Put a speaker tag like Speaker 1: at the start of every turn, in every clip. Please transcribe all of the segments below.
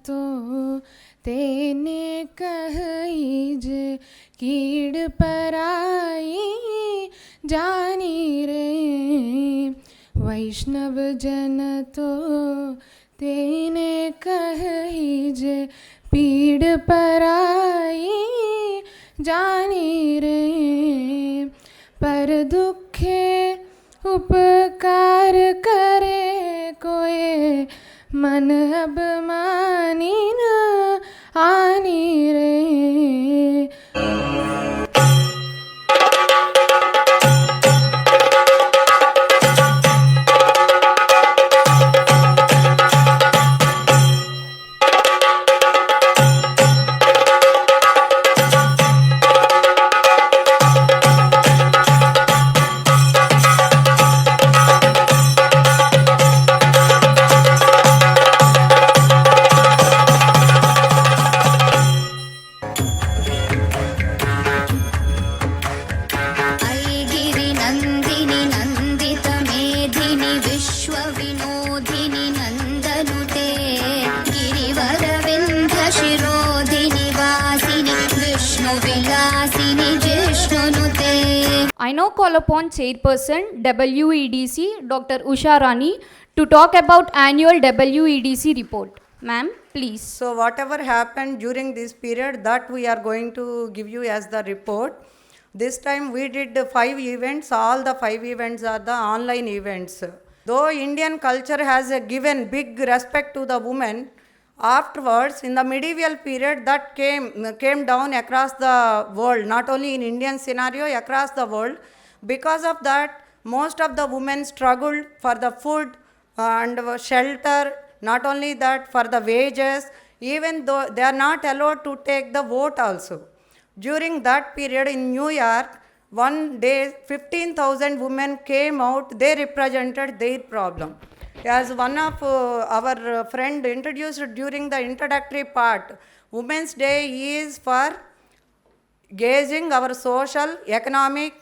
Speaker 1: तो तेने कहीज कीड़ पराई जानी रे। वैष्णव जन तो तेने कहीज पीड़ पराई जानी रे। पर दुखे उपकार करे कोई मन अब मानी न आनी रे।
Speaker 2: I now call upon Chairperson WEDC Dr. Usha Rani to talk about annual WEDC report. Ma'am, please.
Speaker 3: So whatever happened during this period, that we are going to give you as the report. This time we did 5 events. All the 5 events are the online events. Though Indian culture has given big respect to the women, afterwards in the medieval period that came down across the world, not only in Indian scenario, across the world. Because of that, most of the women struggled for the food and shelter. Not only that, for the wages, even though they are not allowed to take the vote also. During that period in New York, one day 15,000 women came out, they represented their problem. As one of our friend introduced during the introductory part, Women's Day is for gauging our social, economic,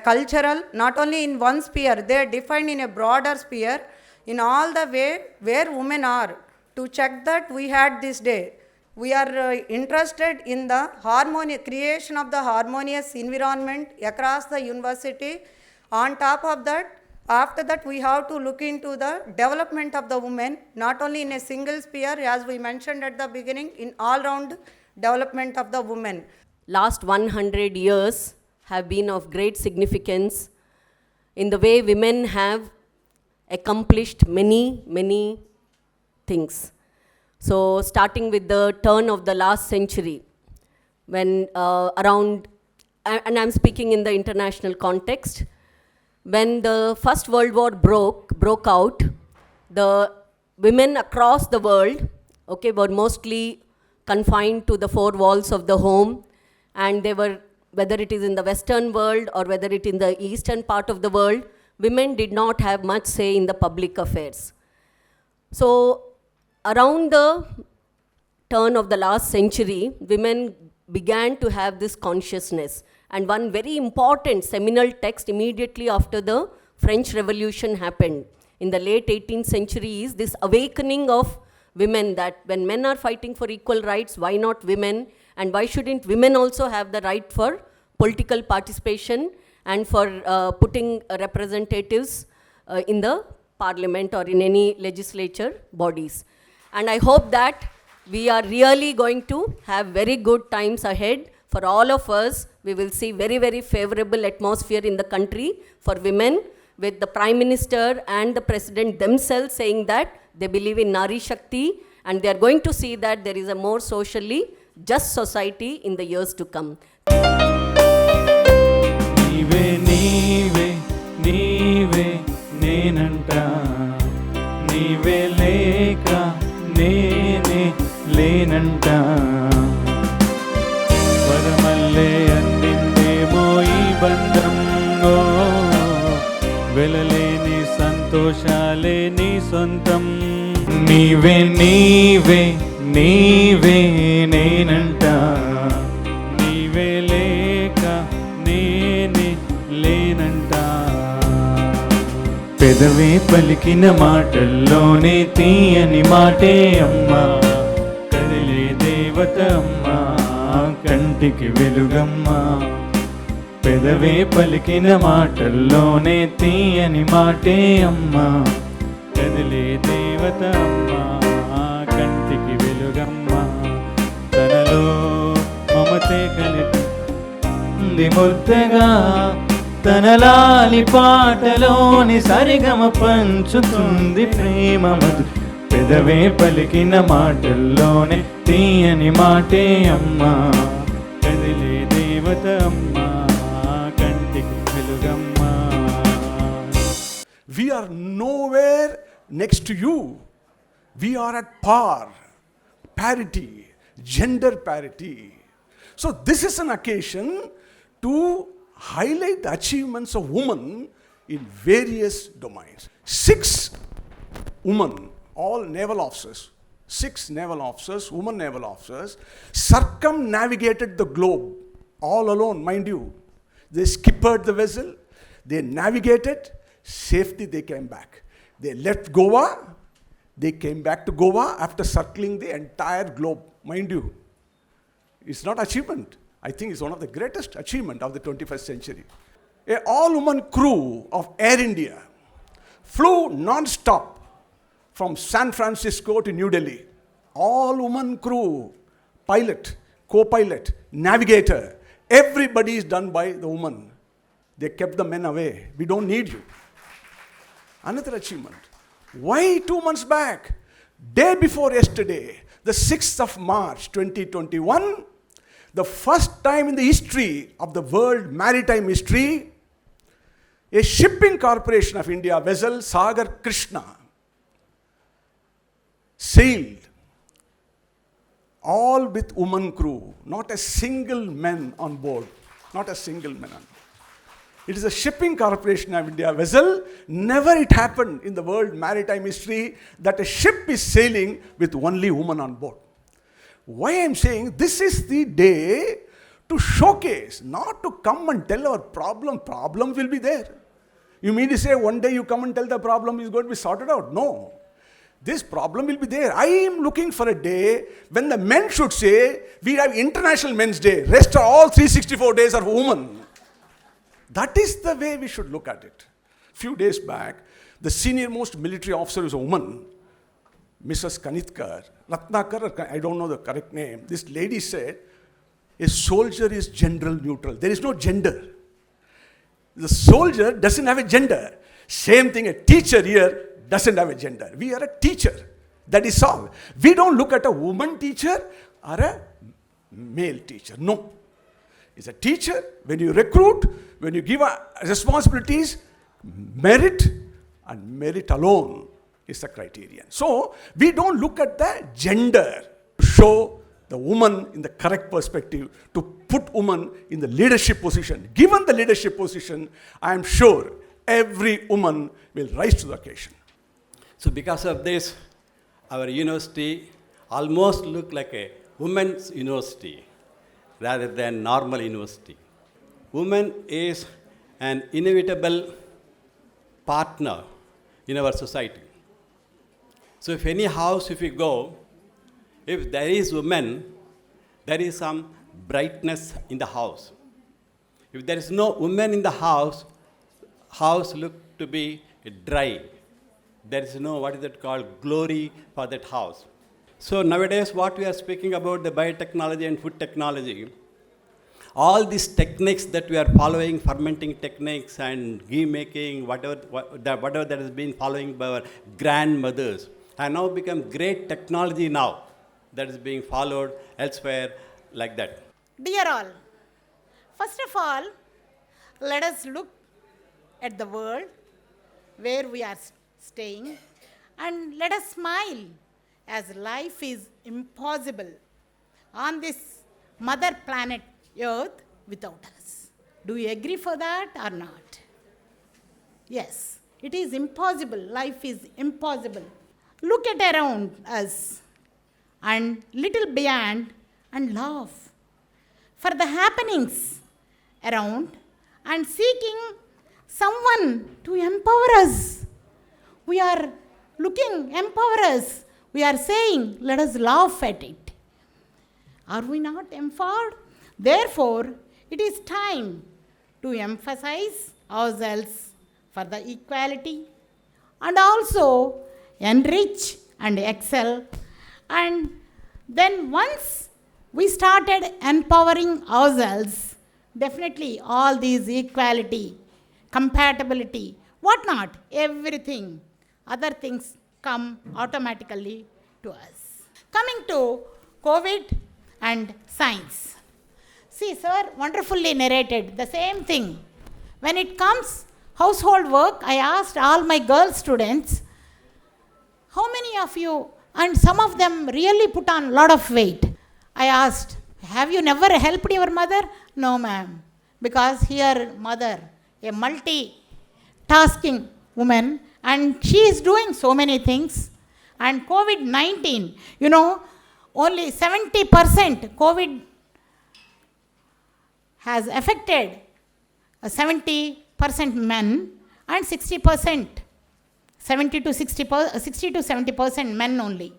Speaker 3: cultural, not only in one sphere, they are defined in a broader sphere, in all the way where women are. To check that, we had this day. We are interested in the creation of the harmonious environment across the university. On top of that, after that, we have to look into the development of the women, not only in a single sphere, as we mentioned at the beginning, in all-round development of the women.
Speaker 4: Last 100 years have been of great significance in the way women have accomplished many things. So starting with the turn of the last century, when and I'm speaking in the international context, when the First World War broke out, the women across the world, were mostly confined to the 4 walls of the home, and they were, whether it is in the Western world or whether it in the eastern part of the world, women did not have much say in the public affairs. So around the turn of the last century, women began to have this consciousness. And one very important seminal text immediately after the French Revolution happened in the late 18th century is this awakening of women, that when men are fighting for equal rights, why not women? And why shouldn't women also have the right for political participation and for putting representatives in the parliament or in any legislature bodies? And I hope that we are really going to have very good times ahead for all of us. We will see very favorable atmosphere in the country for women, with the Prime Minister and the President themselves saying that they believe in Nari Shakti, and they are going to see that there is a more socially just society in the years to come.
Speaker 5: నీవే నీవే నీవే నేనంటా, నీవే లేక నేనే లేనంటా, వరమల్లే అందిందేమో ఈ బంధంలో, వెలలేని సంతోషాలే నీ సొంతం. నీవే నీవే నీవే నేనంటా, నీవే లేక నేనే లేనంటా. పెదవే పలికిన మాటల్లోనే తీయని మాటే అమ్మా, కదిలే దేవత అమ్మా, కంటికి వెలుగమ్మా. పెదవే పలికిన మాటల్లోనే తీయని మాటే అమ్మా, కదిలే దేవత అమ్మా, కంటికి వెలుగమ్మా. తనలో మమతే కలిపి ముద్దగా, తన లాలి పాటలోని సరిగమ పంచుతుంది ప్రేమ మధు. పెదవే పలికిన మాటల్లోనే తీయని మాటే అమ్మా, కదిలే దేవత అమ్మా, కంటికి వెలుగమ్మా.
Speaker 6: We are nowhere next to you. We are at par, parity, gender parity. So this is an occasion to highlight the achievements of women in various domains. 6 women, all naval officers, 6 naval officers, women naval officers, circumnavigated the globe all alone, mind you. They skippered the vessel, they navigated, safely they came back. They left Goa, they came back to Goa after circling the entire globe, mind you. It's not achievement. I think it's one of the greatest achievement of the 21st century. A all-woman crew of Air India flew non-stop from San Francisco to New Delhi. All-woman crew, pilot, co-pilot, navigator, everybody is done by the woman. They kept the men away. We don't need you. Another achievement. Why 2 months back? Day before yesterday, the 6th of March 2021, the first time in the history of the world maritime history, a shipping corporation of India vessel Sagar Krishna sailed all with woman crew, not a single man on board, not a single man on board. It is a shipping corporation of India vessel. Never it happened in the world maritime history that a ship is sailing with only woman on board. Why I am saying this is the day to showcase, not to come and tell our problem. Problem will be there. You mean to say one day you come and tell the problem is going to be sorted out? No. This problem will be there. I am looking for a day when the men should say, we have International Men's Day. Rest are all 364 days are for women. That is the way we should look at it. Few days back, the senior most military officer is a woman, Mrs. Kanitkar, Ratnakar, I don't know the correct name. This lady said, a soldier is gender neutral. There is no gender. The soldier doesn't have a gender. Same thing, a teacher here doesn't have a gender. We are a teacher. That is all. We don't look at a woman teacher or a male teacher. No. It's a teacher. When you recruit, when you give responsibilities, merit and merit alone is the criterion. So we don't look at the gender to show the woman in the correct perspective, to put woman in the leadership position. Given the leadership position, I am sure every woman will rise to the occasion.
Speaker 7: So because of this, our university almost look like a women's university rather than normal university. Women is an inevitable partner in our society. So if any house, if you go, if there is women, there is some brightness in the house. If there is no woman in the house look to be dry. There is no, what is it called, glory for that house. So nowadays what we are speaking about, the biotechnology and food technology, all these techniques that we are following, fermenting techniques and ghee making, whatever that has been following by our grandmothers, have now become great technology now that is being followed elsewhere like that.
Speaker 8: Dear all, first of all, let us look at the world where we are staying and let us smile, as life is impossible on this mother planet Earth without us. Do you agree for that or not? Yes, it is impossible. Life is impossible. Look at around us and little beyond and laugh for the happenings around and seeking someone to empower us we are looking, empower us. We are saying, let us laugh at it. Are we not empowered? Therefore, it is time to emphasize ourselves for the equality and also enrich and excel. And then once we started empowering ourselves, definitely all these equality, compatibility, whatnot, everything, other things come automatically to us. Coming to COVID and science. See, sir wonderfully narrated the same thing. When it comes household work, I asked all my girl students, how many of you, and some of them really put on a lot of weight. I asked, have you never helped your mother? No, ma'am. Because here, mother, a multi-tasking woman, and she is doing so many things. And COVID-19, only 70% COVID has affected 70% men and 60%, 60 to 70% men only.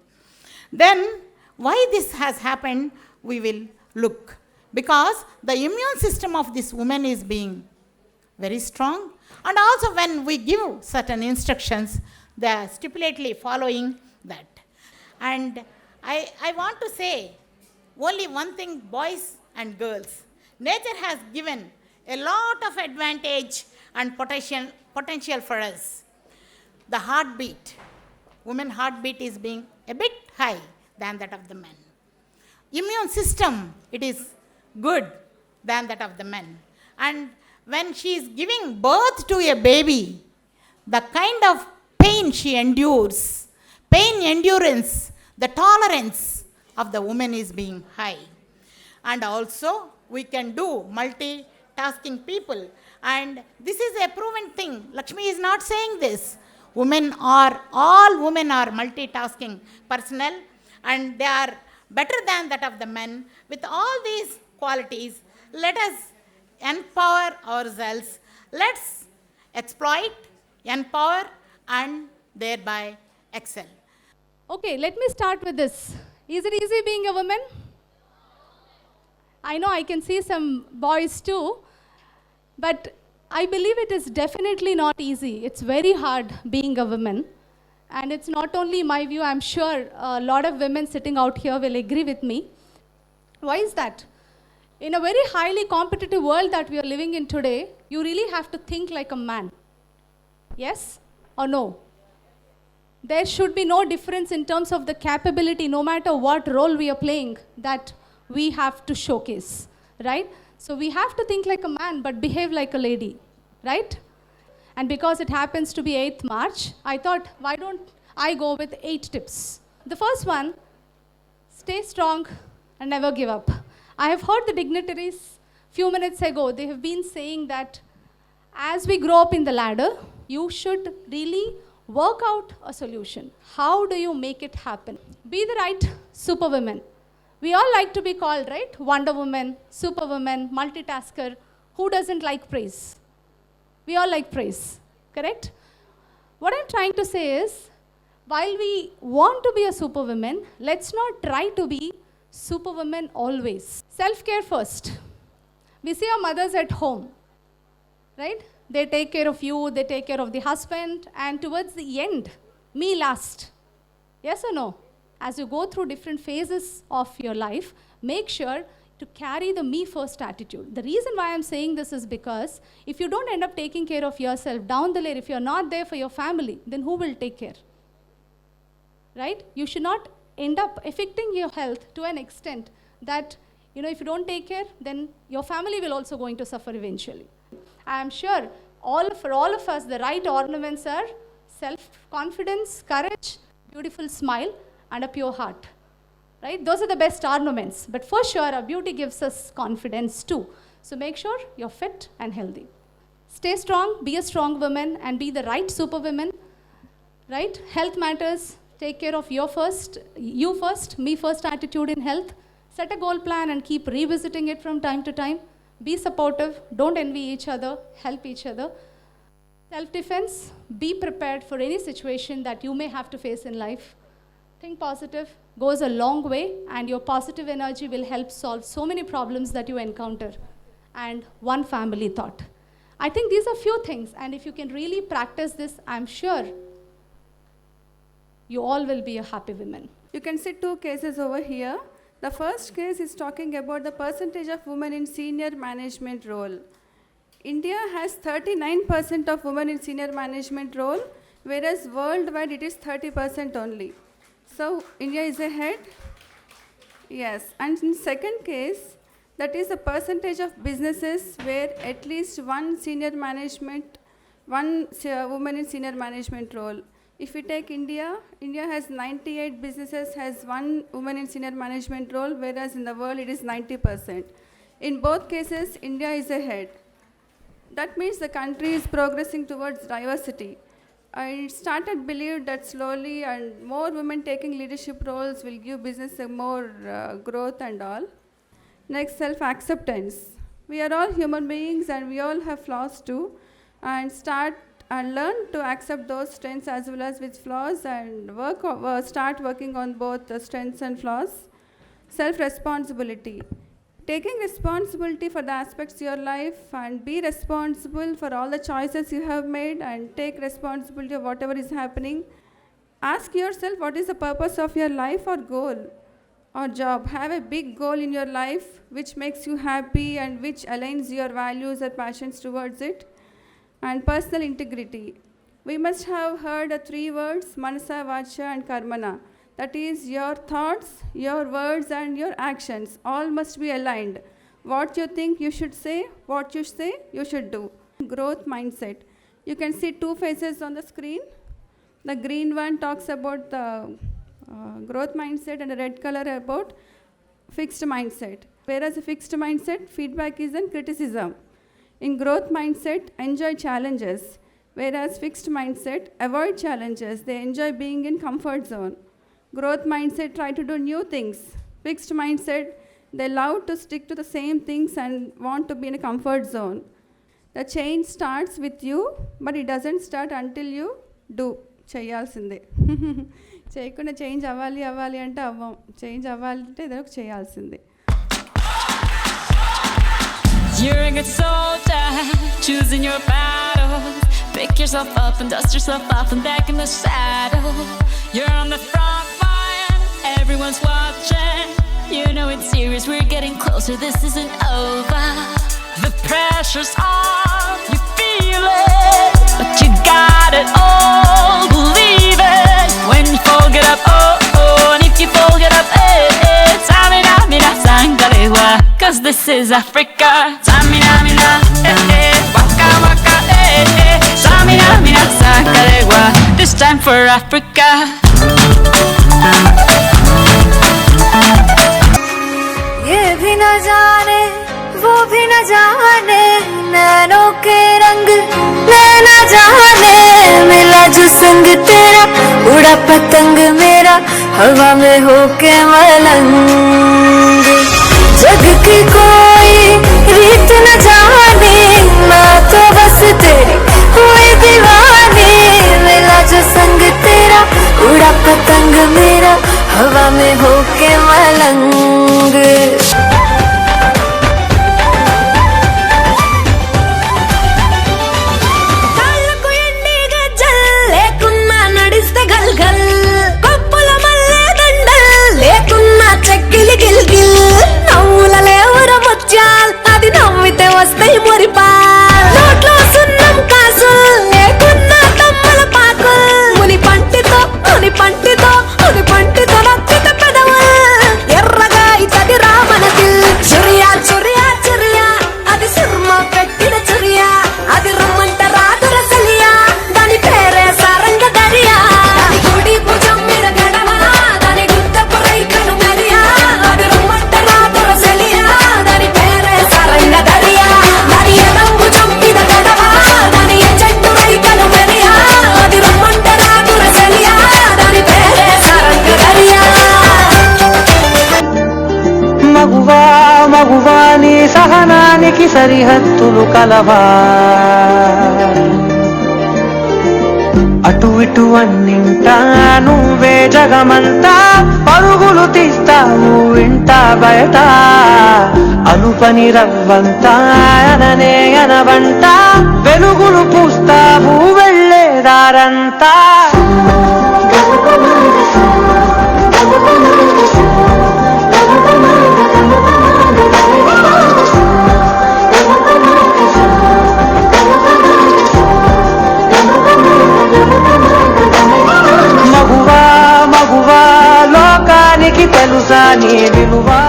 Speaker 8: Then, why this has happened, we will look. Because the immune system of this woman is being very strong. And also when we give certain instructions, they are stipulately following that. And I want to say only one thing, boys and girls. Nature has given a lot of advantage and potential for us. The heartbeat, women heartbeat is being a bit high than that of the men. Immune system, it is good than that of the men. And when she is giving birth to a baby, the kind of pain she endures, pain endurance, the tolerance of the woman is being high. And also, we can do multitasking people. And this is a proven thing. Lakshmi is not saying this. All women are multitasking personnel, and they are better than that of the men. With all these qualities, let us empower ourselves. Let's exploit, empower, and thereby excel.
Speaker 9: Okay, let me start with this. Is it easy being a woman? I know I can see some boys too, but I believe it is definitely not easy. It's very hard being a woman. And it's not only my view, I'm sure a lot of women sitting out here will agree with me. Why is that? In a very highly competitive world that we are living in today, you really have to think like a man. Yes or no? There should be no difference in terms of the capability, no matter what role we are playing, that we have to showcase, right? So we have to think like a man, but behave like a lady, right? And because it happens to be 8th March, I thought, why don't I go with 8 tips? The first one, stay strong and never give up. I have heard the dignitaries few minutes ago, they have been saying that as we grow up in the ladder, you should really work out a solution. How do you make it happen? Be the right superwoman. We all like to be called, right? Wonder Woman, Superwoman, multitasker. Who doesn't like praise? We all like praise, correct? What I'm trying to say is, while we want to be a superwoman, let's not try to be superwoman always. Self-care first. We see our mothers at home, right? They take care of you, they take care of the husband, and towards the end, me last. Yes or no? As you go through different phases of your life, make sure to carry the me first attitude. The reason why I'm saying this is because if you don't end up taking care of yourself down the lane, if you're not there for your family, then who will take care? Right? You should not end up affecting your health to an extent that, if you don't take care, then your family will also going to suffer eventually. I am sure for all of us, the right ornaments are self-confidence, courage, beautiful smile, and a pure heart, right? Those are the best ornaments. But for sure, our beauty gives us confidence too. So make sure you're fit and healthy. Stay strong, be a strong woman, and be the right superwoman, right? Health matters. Take care of you first, me first attitude in health. Set a goal plan and keep revisiting it from time to time. Be supportive. Don't envy each other. Help each other. Self-defense, be prepared for any situation that you may have to face in life. Think positive goes a long way, and your positive energy will help solve so many problems that you encounter. And one family thought. I think these are few things, and if you can really practice this, I'm sure you all will be a happy women.
Speaker 10: You can see two cases over here. The first case is talking about the percentage of women in senior management role. India has 39% of women in senior management role, whereas worldwide it is 30% only. So India is ahead. Yes, and in second case, that is the percentage of businesses where at least one woman in senior management role. If we take India, India has 98 businesses has one woman in senior management role, whereas in the world it is 90%. In both cases, India is ahead. That means the country is progressing towards diversity. I started believe that slowly and more women taking leadership roles will give business a more growth and all. Next, self-acceptance. We are all human beings and we all have flaws too. And start and learn to accept those strengths as well as with flaws and start working on both the strengths and flaws. Self-responsibility. Taking responsibility for the aspects of your life and be responsible for all the choices you have made and take responsibility of whatever is happening. Ask yourself what is the purpose of your life or goal or job. Have a big goal in your life which makes you happy and which aligns your values or passions towards it. And personal integrity. We must have heard the three words, manasa, vacha and karmana. That is your thoughts, your words and your actions. All must be aligned. What you think you should say, what you say you should do. Growth mindset. You can see two faces on the screen. The green one talks about the growth mindset and the red color about fixed mindset. Whereas a fixed mindset, feedback is in criticism. In growth mindset, enjoy challenges. Whereas fixed mindset, avoid challenges. They enjoy being in comfort zone. Growth mindset, try to do new things. Fixed mindset, they love to stick to the same things and want to be in a comfort zone. The change starts with you, but it doesn't start until you do. చేయాల్సిందే చేయకుండా change అవ్వాలి అంటే అవ్వం change అవ్వాలంటే ఏదో చేయాల్సిందే.
Speaker 11: You're a good soldier, choosing your battles. Pick yourself up and dust yourself off and back in the saddle. You're on the front line, everyone's watching. You know it's serious, we're getting closer, this isn't over. The pressure's on, you feel it, but you got it all, believe it. When you fall, get up, oh, oh, and if you fall, get up, eh, eh. Samina, mina, sangalewa, cause this is Africa. Samina, mina, eh, eh, waka, waka, eh, eh. Samina, mina, sangalewa, this time for Africa.
Speaker 12: ये भी न जाने वो भी न जाने नैनों के रंग नैना जाने मिला जो संग तेरा उड़ा पतंग मेरा हवा में होके मलंग जग की कोई रीत न जाने मैं तो बस तेरी हुई दीवानी मिला जो संग तेरा उड़ा पतंग मेरा हवा में होके मलंग
Speaker 13: సహనానికి సరిహద్దులు కలవా అటు ఇటు అన్నింటా నువ్వే జగమంతా పరుగులు తీస్తావు ఇంట బయట అనుపని రవ్వంతా అననే అనవంట వెలుగులు పూస్తావు వెళ్ళేదారంతా మగువా మగువా లోకానికి తెలుసా నీ విలువా